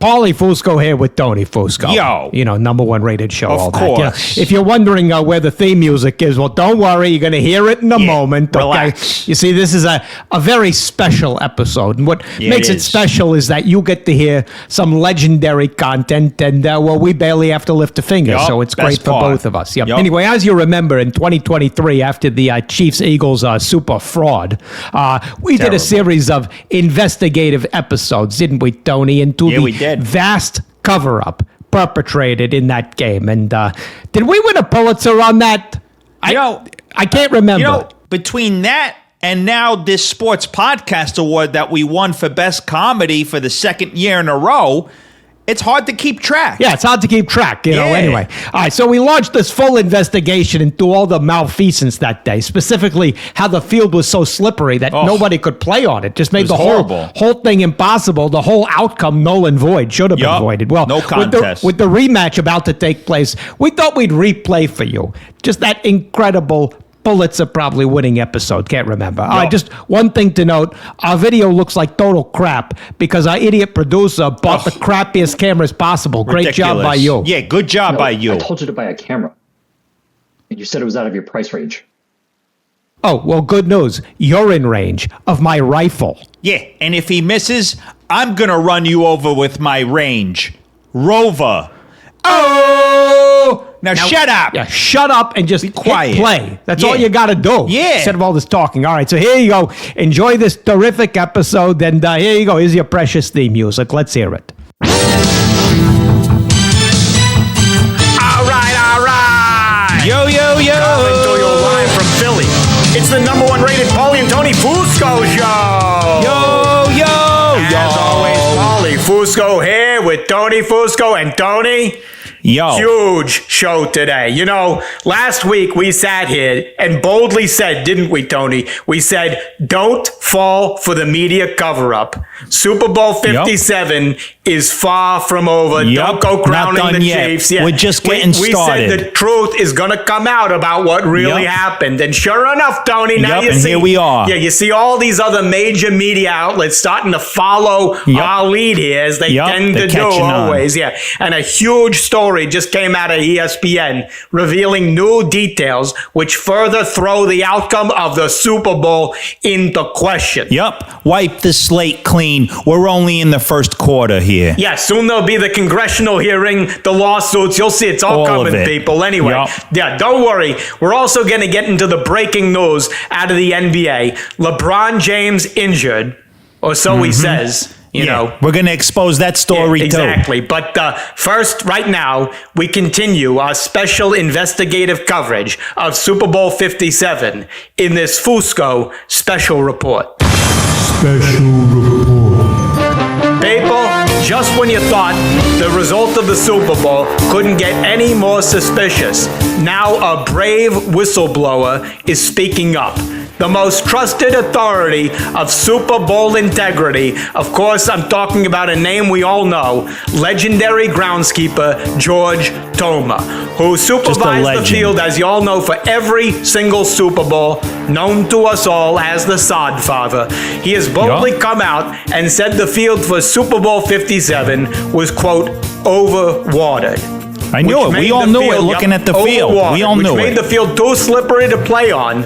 Paulie Fusco here with Tony Fusco. Yo. You know, number one rated show. Of all course. That. If you're wondering where the theme music is, well, don't worry. You're going to hear it in a moment. Relax. Okay? You see, this is a very special episode. And what makes it special is that you get to hear some legendary content. And, well, we barely have to lift a finger. So it's great for both of us. Yep. Anyway, as you remember, in 2023, after the Chiefs-Eagles super fraud, we did a series of investigative episodes, didn't we, Tony? Into the vast cover-up perpetrated in that game. And did we win a Pulitzer on that? I can't remember. Between that and now this sports podcast award that we won for best comedy for the second year in a row, it's hard to keep track. Yeah, it's hard to keep track, you know, anyway. All right, so we launched this full investigation into all the malfeasance that day, specifically how the field was so slippery that nobody could play on it. Just made the whole thing impossible. The whole outcome null and void. Should have been voided. Well, no contest. With the rematch about to take place, we thought we'd replay for you just that incredible Pulitzer probably winning episode. Can't remember. All right, just one thing to note. Our video looks like total crap because our idiot producer bought the crappiest cameras possible. Great job by you. Yeah, good job by you. I told you to buy a camera. And you said it was out of your price range. Oh, well, good news. You're in range of my rifle. Yeah, and if he misses, I'm going to run you over with my range Rover. Oh! Now shut up. Yeah, shut up and just be quiet. Hit play. That's all you got to do. Yeah. Instead of all this talking. All right, so here you go. Enjoy this terrific episode. And here you go. Here's your precious theme music. Let's hear it. All right. Yo. Coming to you live from Philly. It's the number one rated Paulie and Tony Fusco show. Yo. As always, Paulie Fusco here with Tony Fusco. And Tony... Huge show today. You know, last week we sat here and boldly said, didn't we, Tony? We said, don't fall for the media cover-up. Super Bowl 57 is far from over. Don't go crowning the Chiefs. Yeah. We're just getting started. We said the truth is going to come out about what really happened. And sure enough, Tony, now you see. Here we are. Yeah, you see all these other major media outlets starting to follow our lead here, as they tend to do always. Yeah, and a huge story just came out of ESPN revealing new details which further throw the outcome of the Super Bowl into question. Wipe the slate clean. We're only in the first quarter here. Yeah, soon there'll be the congressional hearing, the lawsuits. You'll see it's all coming, people. Anyway, don't worry. We're also going to get into the breaking news out of the NBA. LeBron James injured, or so he says. You know, we're going to expose that story too. Exactly. But first, right now, we continue our special investigative coverage of Super Bowl 57 in this Fusco special report. People, just when you thought the result of the Super Bowl couldn't get any more suspicious, now a brave whistleblower is speaking up. The most trusted authority of Super Bowl integrity. Of course, I'm talking about a name we all know, legendary groundskeeper George Toma, who supervised the field, as you all know, for every single Super Bowl, known to us all as the Sod Father. He has boldly come out and said the field for Super Bowl 57 was, quote, overwatered. I knew it. We all knew it looking at the field. We all knew it. Which made the field too slippery to play on.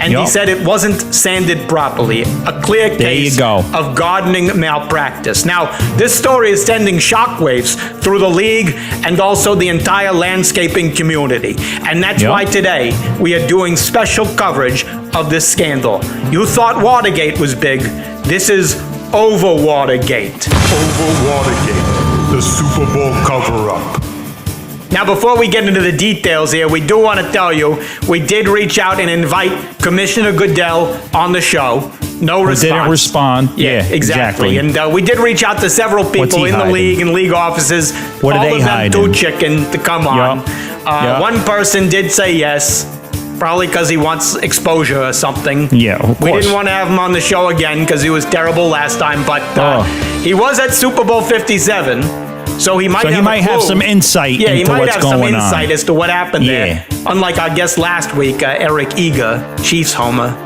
And he said it wasn't sanded properly. A clear case of gardening malpractice. Now, this story is sending shockwaves through the league and also the entire landscaping community. And that's why today we are doing special coverage of this scandal. You thought Watergate was big. This is Overwatergate. Overwatergate, the Super Bowl cover-up. Now, before we get into the details here, we do want to tell you, we did reach out and invite Commissioner Goodell on the show. No response. Didn't respond. Yeah, exactly. And we did reach out to several people in the league and league offices. What are they hiding? All of them too chicken to come on. One person did say yes, probably because he wants exposure or something. Yeah, of course. We didn't want to have him on the show again because he was terrible last time, but he was at Super Bowl 57. So he might have some insight into what's going on. Yeah, he might have some insight as to what happened there. Unlike our guest last week, Eric Eager, Chiefs homer.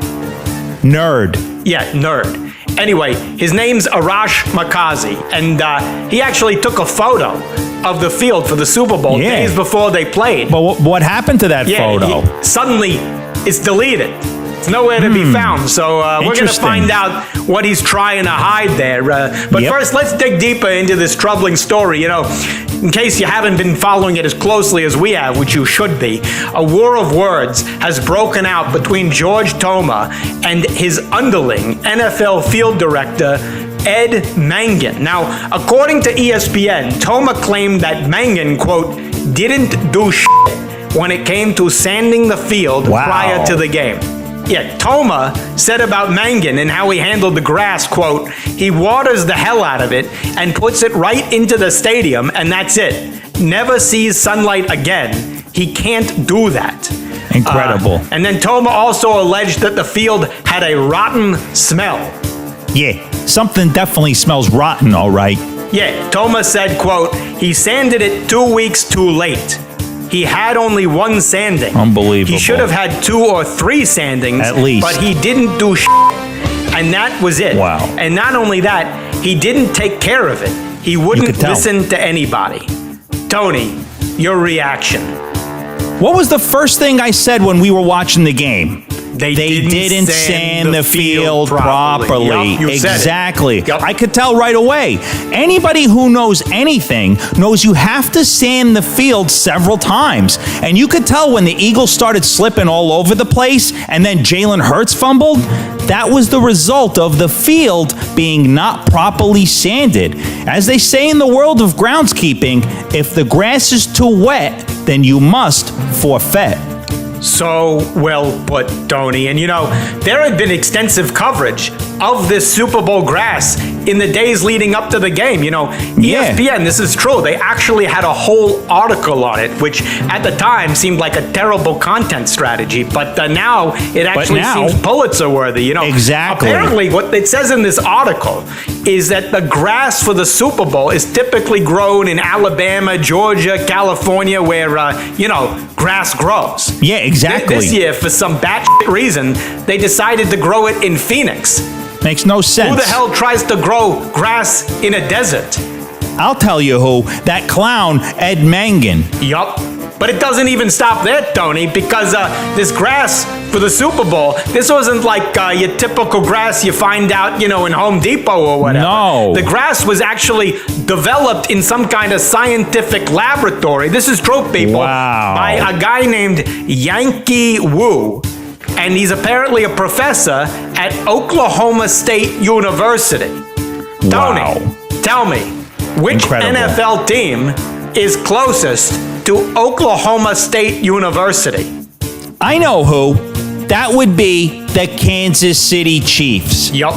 Nerd. Yeah, nerd. Anyway, his name's Arash Markazi, and he actually took a photo of the field for the Super Bowl days before they played. But what happened to that photo? Suddenly, it's deleted. It's nowhere to be found. So we're going to find out what he's trying to hide there. But first, let's dig deeper into this troubling story. You know, in case you haven't been following it as closely as we have, which you should be, a war of words has broken out between George Toma and his underling, NFL field director Ed Mangan. Now, according to ESPN, Toma claimed that Mangan, quote, didn't do shit when it came to sanding the field prior to the game. Yeah, Toma said about Mangan and how he handled the grass, quote, he waters the hell out of it and puts it right into the stadium, and that's it. Never sees sunlight again. He can't do that. Incredible. And then Toma also alleged that the field had a rotten smell. Yeah, something definitely smells rotten, all right. Yeah, Toma said, quote, he sanded it 2 weeks too late. He had only one sanding. Unbelievable. He should have had 2 or 3 sandings. At least. But he didn't do shit. And that was it. Wow. And not only that, he didn't take care of it. He wouldn't listen to anybody. Tony, your reaction. What was the first thing I said when we were watching the game? They didn't sand the field properly. Yep, you said it. Exactly. Yep. I could tell right away. Anybody who knows anything knows you have to sand the field several times. And you could tell when the Eagles started slipping all over the place and then Jalen Hurts fumbled, that was the result of the field being not properly sanded. As they say in the world of groundskeeping, if the grass is too wet, then you must forfeit. So well put, Tony. And you know, there had been extensive coverage of this Super Bowl grass in the days leading up to the game. You know, ESPN, this is true. They actually had a whole article on it, which at the time seemed like a terrible content strategy. But now it actually seems Pulitzer worthy. You know, exactly. Apparently, what it says in this article is that the grass for the Super Bowl is typically grown in Alabama, Georgia, California, where, grass grows. Yeah, exactly. This year, for some batshit reason, they decided to grow it in Phoenix. Makes no sense. Who the hell tries to grow grass in a desert? I'll tell you who. That clown, Ed Mangan. Yup. But it doesn't even stop there, Tony, because this grass for the Super Bowl, this wasn't like your typical grass you find out, in Home Depot or whatever. No. The grass was actually developed in some kind of scientific laboratory. This is true, people. Wow. By a guy named Yankee Wu. And he's apparently a professor at Oklahoma State University. Wow. Tony, tell me, which NFL team is closest to Oklahoma State University? I know who. That would be the Kansas City Chiefs. Yup.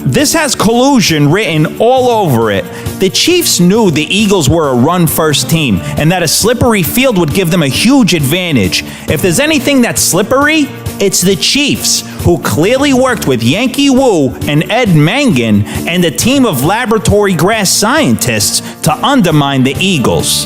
This has collusion written all over it. The Chiefs knew the Eagles were a run-first team and that a slippery field would give them a huge advantage. If there's anything that's slippery, it's the Chiefs, who clearly worked with Yankee Wu and Ed Mangan and a team of laboratory grass scientists to undermine the Eagles.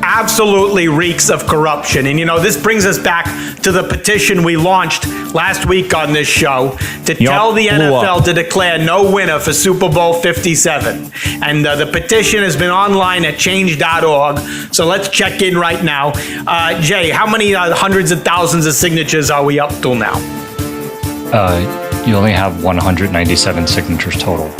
Absolutely reeks of corruption. And this brings us back to the petition we launched last week on this show to tell the NFL to declare no winner for Super Bowl 57. And the petition has been online at change.org. So let's check in right now. Jay, how many hundreds of thousands of signatures are we up to now? You only have 197 signatures total.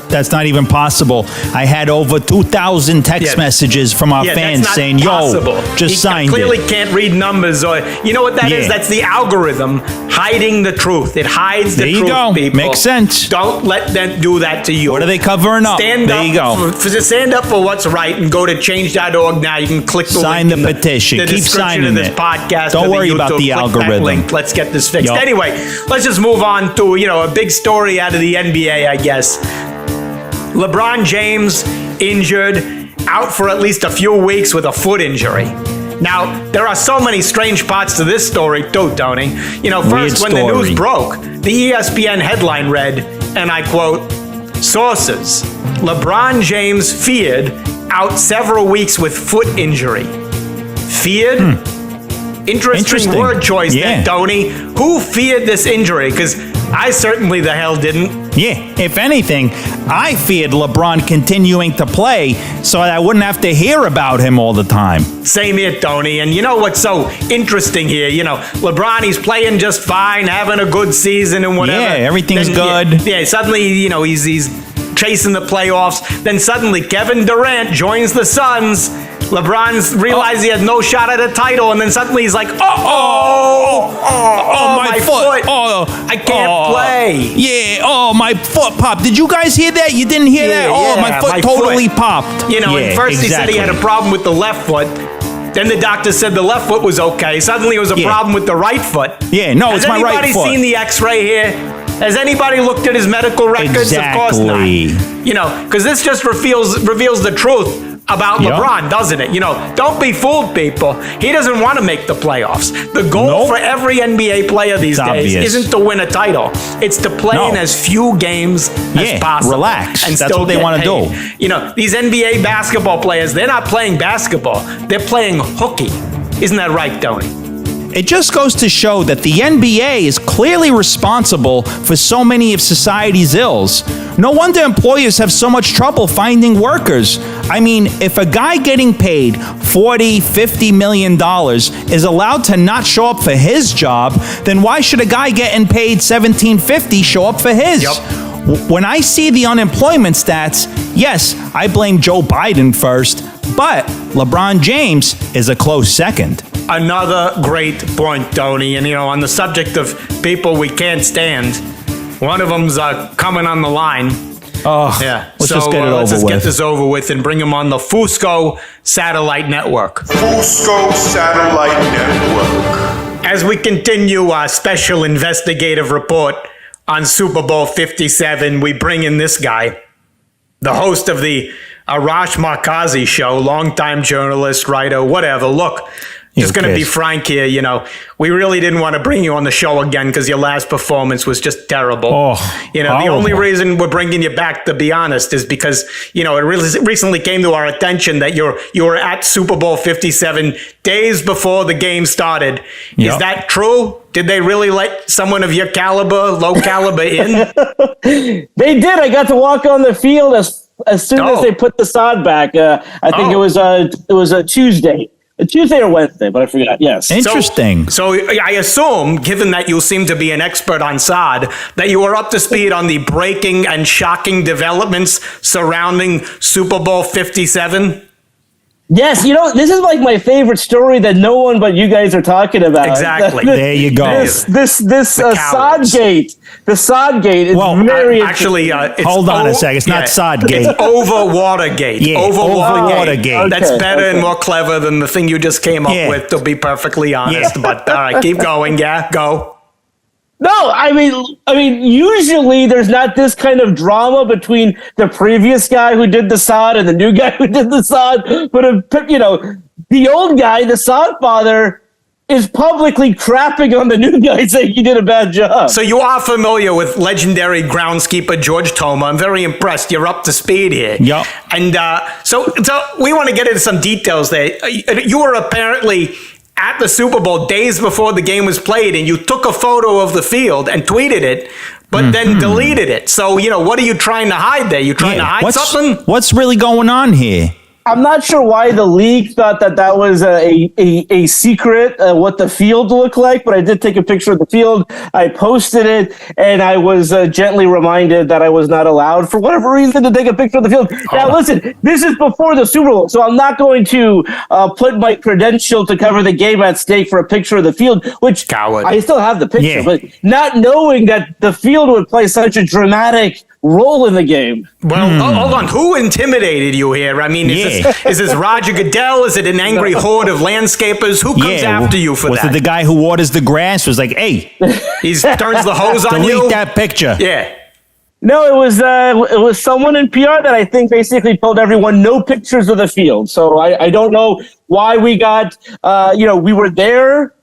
That's not even possible. I had over 2,000 text messages from our fans saying, just signed it. He clearly can't read numbers. Or you know what that is? That's the algorithm hiding the truth. It hides the truth, there you go. People. Makes sense. Don't let them do that to you. What are they covering up? There you go. Stand up for what's right and go to change.org now. You can click the sign link the petition. The Keep description signing of this it. podcast. Don't worry about the Click algorithm. that link. Let's get this fixed. Anyway, let's just move on to a big story out of the NBA, I guess. LeBron James injured, out for at least a few weeks with a foot injury. Now, there are so many strange parts to this story too, Tony. First, when the news broke, the ESPN headline read, and I quote, sources, LeBron James feared, out several weeks with foot injury. Feared? Interesting word choice there, Tony. Who feared this injury? Because I certainly the hell didn't. Yeah, if anything, I feared LeBron continuing to play so I wouldn't have to hear about him all the time. Same here, Tony. And you know what's so interesting here? LeBron, he's playing just fine, having a good season and whatever. Yeah, everything's good. Yeah, suddenly, he's chasing the playoffs. Then suddenly Kevin Durant joins the Suns. LeBron's realized he had no shot at a title, and then suddenly he's like, my foot. I can't play. Yeah, my foot popped. Did you guys hear that? You didn't hear that? My foot totally popped. And first he said he had a problem with the left foot. Then the doctor said the left foot was okay. Suddenly it was a problem with the right foot. Yeah, no, it's my right foot. Has anybody seen the x-ray here? Has anybody looked at his medical records? Exactly. Of course not. Because this just reveals the truth about LeBron, doesn't it? Don't be fooled, people. He doesn't want to make the playoffs. The goal for every NBA player these days isn't to win a title. It's to play in as few games as possible. Relax. And that's what they want to do. These NBA basketball players, they're not playing basketball. They're playing hooky. Isn't that right, Tony? It just goes to show that the NBA is clearly responsible for so many of society's ills. No wonder employers have so much trouble finding workers. I mean, if a guy getting paid $40-50 million is allowed to not show up for his job, then why should a guy getting paid $17.50 show up for his? Yep. When I see the unemployment stats, yes, I blame Joe Biden first, but LeBron James is a close second. Another great point, Tony. And, on the subject of people we can't stand, one of them's coming on the line. Oh, yeah. Let's just get it over let's just with. get this over with and bring him on the Fusco Satellite Network. Fusco Satellite Network. As we continue our special investigative report on Super Bowl 57, we bring in this guy, the host of the Arash Markazi show, longtime journalist, writer, whatever. Look, just going to be frank here, we really didn't want to bring you on the show again because your last performance was just terrible. The only reason we're bringing you back, to be honest, is because, it really recently came to our attention that you were at Super Bowl 57 days before the game started. Is that true? Did they really let someone of your caliber, low caliber, in? They did. I got to walk on the field as soon as they put the sod back. I think it was a Tuesday. A Tuesday or Wednesday, but I forgot. Yes. Interesting. So I assume, given that you seem to be an expert on sod, that you are up to speed on the breaking and shocking developments surrounding Super Bowl 57. Yes, this is like my favorite story that no one but you guys are talking about. Exactly. There you go. This Sodgate. The Sodgate is very actually, it's hold on a second. It's not Sodgate. It's Overwatergate. Yeah, Overwatergate. Okay. That's better and more clever than the thing you just came up with, to be perfectly honest. Yeah. But all right, keep going. Yeah, go. No, I mean, usually there's not this kind of drama between the previous guy who did the sod and the new guy who did the sod. But, the old guy, the sod father, is publicly crapping on the new guy, saying he did a bad job. So you are familiar with legendary groundskeeper George Toma. I'm very impressed. You're up to speed here. Yep. And so we want to get into some details there. You were apparently at the Super Bowl days before the game was played, and you took a photo of the field and tweeted it, but then deleted it. So, what are you trying to hide there? You trying to hide something? What's really going on here? I'm not sure why the league thought that was a secret, what the field looked like, but I did take a picture of the field. I posted it, and I was gently reminded that I was not allowed, for whatever reason, to take a picture of the field. Now, listen, this is before the Super Bowl, so I'm not going to put my credential to cover the game at stake for a picture of the field, which Coward. I still have the picture, but not knowing that the field would play such a dramatic role in the game. Well, hold on. Who intimidated you here? I mean, is this Roger Goodell? Is it an angry horde of landscapers? Who comes after you for was that? Was it the guy who waters the grass? Was like, hey, he turns the hose on you? Delete that picture. Yeah. No, it was someone in PR that I think basically told everyone no pictures of the field. So I don't know why we got, we were there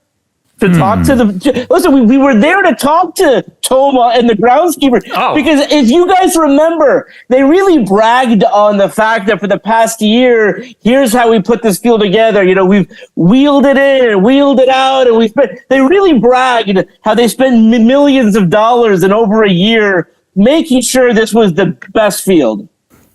to talk to the. Listen, we were there to talk to Toma and the groundskeeper because if you guys remember, they really bragged on the fact that for the past year, here's how we put this field together. We've wheeled it in and wheeled it out, and they really bragged how they spent millions of dollars in over a year making sure this was the best field.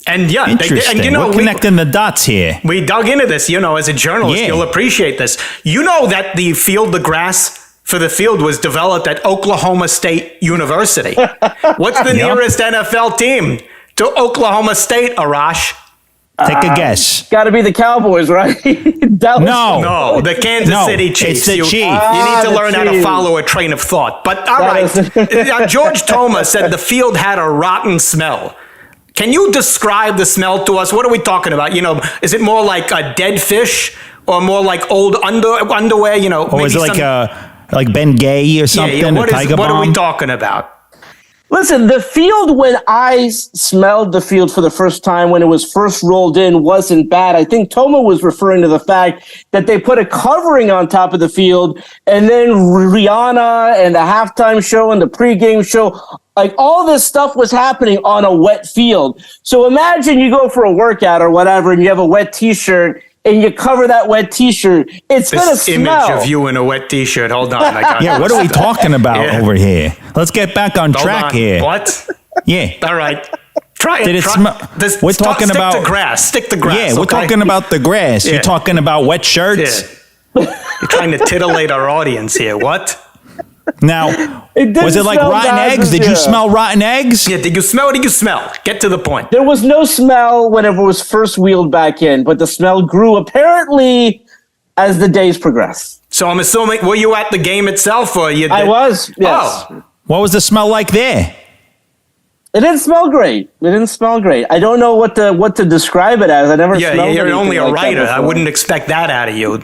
And yeah, Interesting. and We're connecting the dots here. We dug into this, as a journalist, you'll appreciate this. You know that the grass for the field was developed at Oklahoma State University. What's the nearest NFL team to Oklahoma State, Arash? Take a guess. Got to be the Cowboys, right? No, the Kansas City Chiefs. It's the Chiefs. You need to learn how to follow a train of thought. But all right, George Thomas said the field had a rotten smell. Can you describe the smell to us? What are we talking about? Is it more like a dead fish or more like old underwear? Or is it like Ben Gay or something? Yeah, what are we talking about? Listen, the field, when I smelled the field for the first time, when it was first rolled in, wasn't bad. I think Toma was referring to the fact that they put a covering on top of the field, and then Rihanna and the halftime show and the pregame show, like all this stuff was happening on a wet field. So imagine you go for a workout or whatever, and you have a wet T-shirt, and you cover that wet T-shirt. It's going to smell. Image of you in a wet T-shirt. Hold on. Yeah, what are we talking about over here? Let's get back on track here. What? Yeah. All right. Try it. Did it smell? We're talking about stick to grass. Stick to grass. Yeah, we're talking about the grass. Yeah. You're talking about wet shirts. Yeah. You're trying to titillate our audience here. What? Now, was it like rotten eggs? Did you smell rotten eggs? Yeah, did you smell? What did you smell? Get to the point. There was no smell whenever it was first wheeled back in, but the smell grew apparently as the days progressed. So I'm assuming, were you at the game itself, or you? I was. Yes. Oh. What was the smell like there? It didn't smell great. I don't know what to describe it as. I never smelled it. Yeah, you're only a writer. I wouldn't expect that out of you.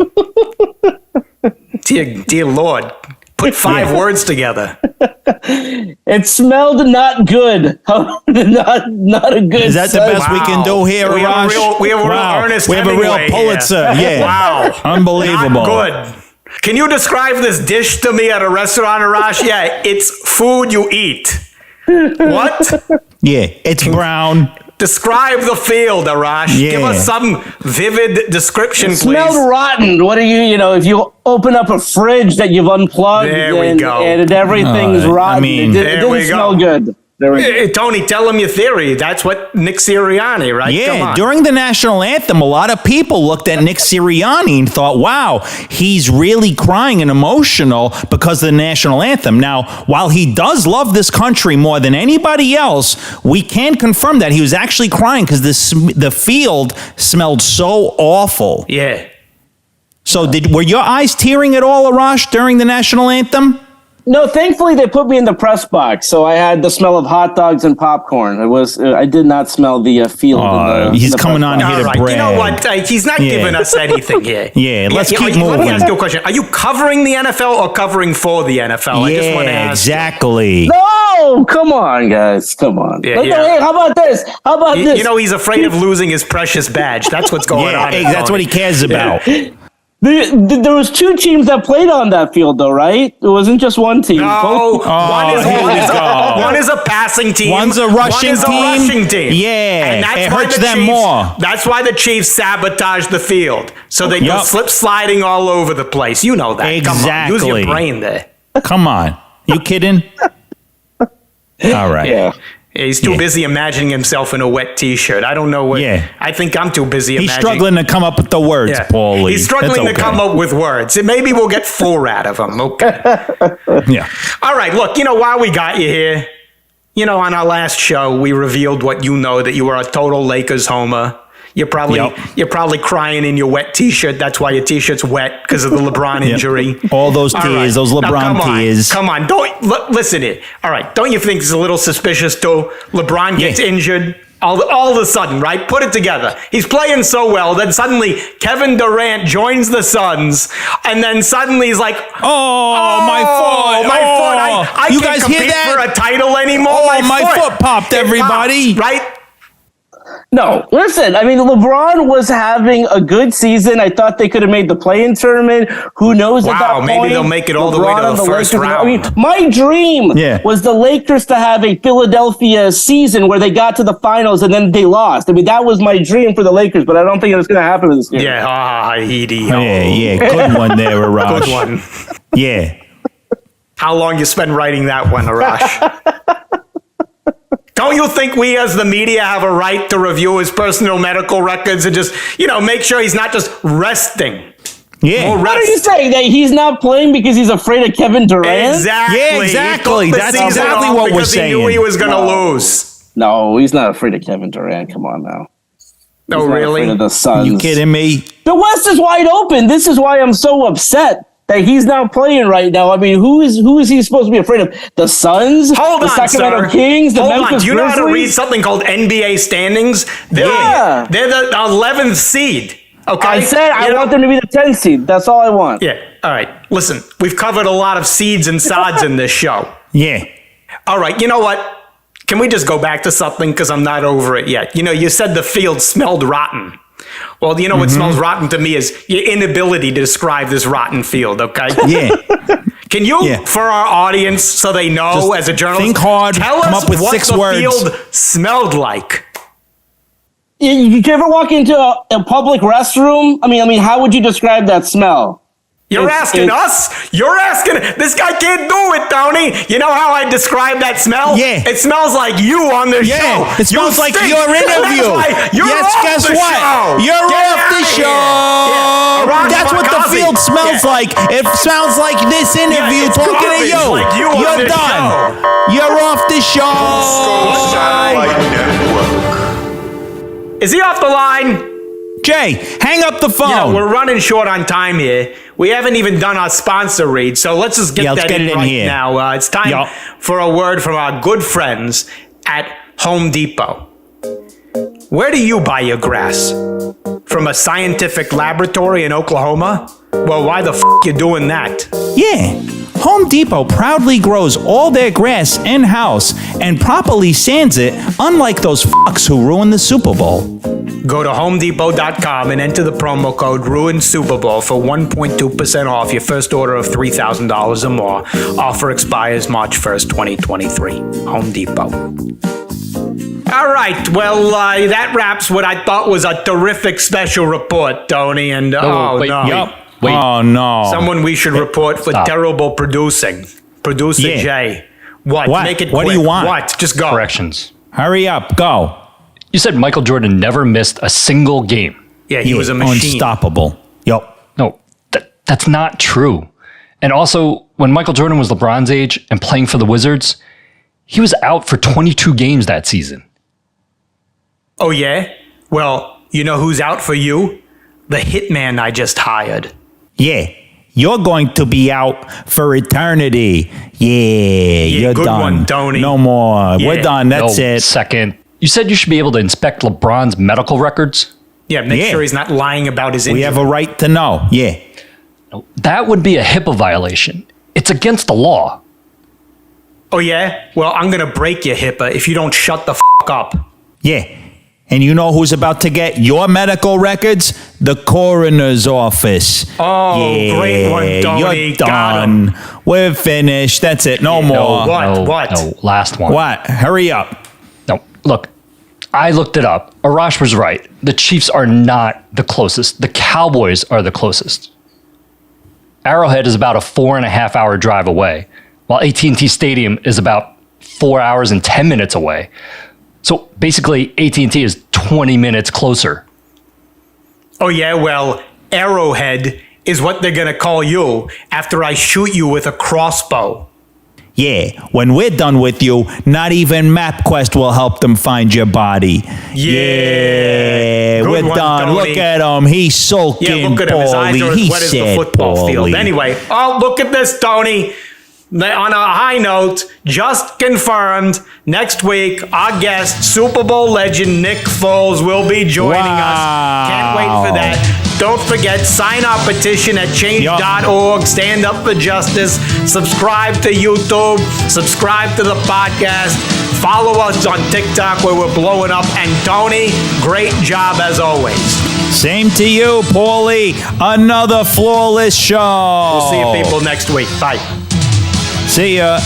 Dear Lord. Put 5 words together. It smelled not good. not a good. Is that the best we can do here, Arash? We have a real Ernest Hemingway. We have a real Pulitzer. Here. Yeah. Wow. Unbelievable. Not good. Can you describe this dish to me at a restaurant, Arash? Yeah, it's food you eat. What? Yeah, it's brown. Describe the field, Arash. Yeah. Give us some vivid description, please. Smelled rotten. What are if you open up a fridge that you've unplugged and everything's rotten. It didn't smell good. Tony, tell him your theory. That's what Nick Sirianni, right? Yeah, during the national anthem, a lot of people looked at Nick Sirianni and thought, wow, he's really crying and emotional because of the national anthem. Now, while he does love this country more than anybody else, we can confirm that he was actually crying because the field smelled so awful. Yeah. So were your eyes tearing at all, Arash, during the national anthem? No, thankfully they put me in the press box, so I had the smell of hot dogs and popcorn. I did not smell the field. He's coming on here to brag. You know what? He's not giving us anything here. Yeah, let's keep moving. Let me ask you a question. Are you covering the NFL or covering for the NFL? I just want to ask. Exactly. No, come on, guys. Come on. Hey, how about this? You know, he's afraid of losing his precious badge. That's what's going on. That's what he cares about. There was 2 teams that played on that field, though, right? It wasn't just one team. No, one is a passing team. One's a rushing team. Yeah, and it hurts them more. That's why the Chiefs sabotaged the field, so they go slip sliding all over the place. You know that. Exactly. Come on, use your brain there. Come on, you kidding? All right. Yeah. He's too busy imagining himself in a wet T-shirt. I don't know what. Yeah. I think I'm too busy imagining. He's struggling to come up with the words, Paulie. He's struggling to come up with words. Maybe we'll get 4 out of him. Okay. Yeah. All right. Look, while we got you here, on our last show, we revealed that you were a total Lakers homer. You're probably crying in your wet T-shirt. That's why your T-shirt's wet because of the LeBron injury. All those tears, those LeBron tears. Come on, listen here. All right, don't you think it's a little suspicious too? LeBron gets injured all of a sudden, right? Put it together. He's playing so well, then suddenly Kevin Durant joins the Suns, and then suddenly he's like, my foot, my foot. I you can't guys compete hear that? for a title anymore. My foot popped, everybody. Right? No, listen, LeBron was having a good season. I thought they could have made the play-in tournament. Who knows at that point? Maybe they'll make it all the way to the first round. My dream was the Lakers to have a Philadelphia season where they got to the finals and then they lost. That was my dream for the Lakers, but I don't think it's going to happen this year. Yeah, Edie. Yeah, good one there, Arash. Good one. Yeah. How long you spend writing that one, Arash? you think we as the media have a right to review his personal medical records and just, make sure he's not just resting? Yeah. What are you saying? That he's not playing because he's afraid of Kevin Durant? Exactly. Yeah, exactly. That's exactly what we're saying. He knew he was going to lose. No, he's not afraid of Kevin Durant. Come on now. No, really? Afraid of the Suns. You kidding me? The West is wide open. This is why I'm so upset that he's not playing right now. I mean, who is he supposed to be afraid of? The Suns? Hold the on, Sacramento sir. Kings? The Hold Memphis on. Do you know how to read Grizzlies? something called NBA standings? They're the 11th seed. Okay. I said I want them to be the 10th seed. That's all I want. Yeah. All right. Listen, we've covered a lot of seeds and sods in this show. Yeah. All right. You know what? Can we just go back to something? Because I'm not over it yet. You said the field smelled rotten. Well, what smells rotten to me is your inability to describe this rotten field, okay? Yeah. Can you, for our audience, so they know Just as a journalist, think hard, tell come us up with what 6 the words. field smelled like? You ever walk into a public restroom? I mean, how would you describe that smell? You're asking us? You're asking? This guy can't do it, Tony. You know how I describe that smell? Yeah. It smells like you on the show. It smells You like stink. your interview. That's why you're yes, off guess the what? show. You're Get off the outta show. here. Yeah. Arash That's what the Markazi. field smells Yeah. like. It smells like this interview it's talking to garbage you. like you on You're this done. show. You're off the show. Fusco Satellite Network. Is he off the line? Jay, hang up the phone. We're running short on time here. We haven't even done our sponsor read, so let's just get let's that get in it in right here. now. It's time for a word from our good friends at Home Depot. Where do you buy your grass? From a scientific laboratory in Oklahoma? Well, why the f*** you doing that? Yeah. Home Depot proudly grows all their grass in-house and properly sands it, unlike those fucks who ruined the Super Bowl. Go to homedepot.com and enter the promo code RUINSUPERBOWL for 1.2% off your first order of $3,000 or more. Offer expires March 1st, 2023. Home Depot. All right, well, that wraps what I thought was a terrific special report, Tony. And wait, no. Wait. Oh, no. Someone we should report for terrible producing. Producer Jay. What? Make it What quick. do you want? What? Just go. Corrections. Hurry up. Go. You said Michael Jordan never missed a single game. Yeah, he was a machine. Unstoppable. Yup. No, that's not true. And also, when Michael Jordan was LeBron's age and playing for the Wizards, he was out for 22 games that season. Oh, yeah? Well, you know who's out for you? The hitman I just hired. Yeah. You're going to be out for eternity. Yeah, you're good done. one, Tony. No more. Yeah. We're done. That's No, it. Second. You said you should be able to inspect LeBron's medical records. Yeah, make sure he's not lying about his injury. We have a right to know. Yeah. No, that would be a HIPAA violation. It's against the law. Oh, yeah? Well, I'm going to break your HIPAA if you don't shut the f*** up. Yeah. And you know who's about to get your medical records? The coroner's office. Oh, great one, Tony. You're Got done. We're finished. That's it. No more. What? No, last one. What? Hurry up. No, look, I looked it up. Arash was right. The Chiefs are not the closest. The Cowboys are the closest. Arrowhead is about a 4.5 hour drive away, while AT&T Stadium is about 4 hours and 10 minutes away. So basically, AT&T is 20 minutes closer. Oh, yeah? Well, Arrowhead is what they're going to call you after I shoot you with a crossbow. Yeah, when we're done with you, not even MapQuest will help them find your body. Yeah, Good we're one, done. Tony. Look at him. He's soaking. Yeah, look at him. His eyes are as He wet as the said football field. Paulie. Anyway, look at this, Tony. On a high note, just confirmed, next week, our guest, Super Bowl legend Nick Foles, will be joining us. Can't wait for that. Don't forget, sign our petition at change.org. Stand up for justice. Subscribe to YouTube. Subscribe to the podcast. Follow us on TikTok where we're blowing up. And Tony, great job as always. Same to you, Paulie. Another flawless show. We'll see you people next week. Bye. See ya.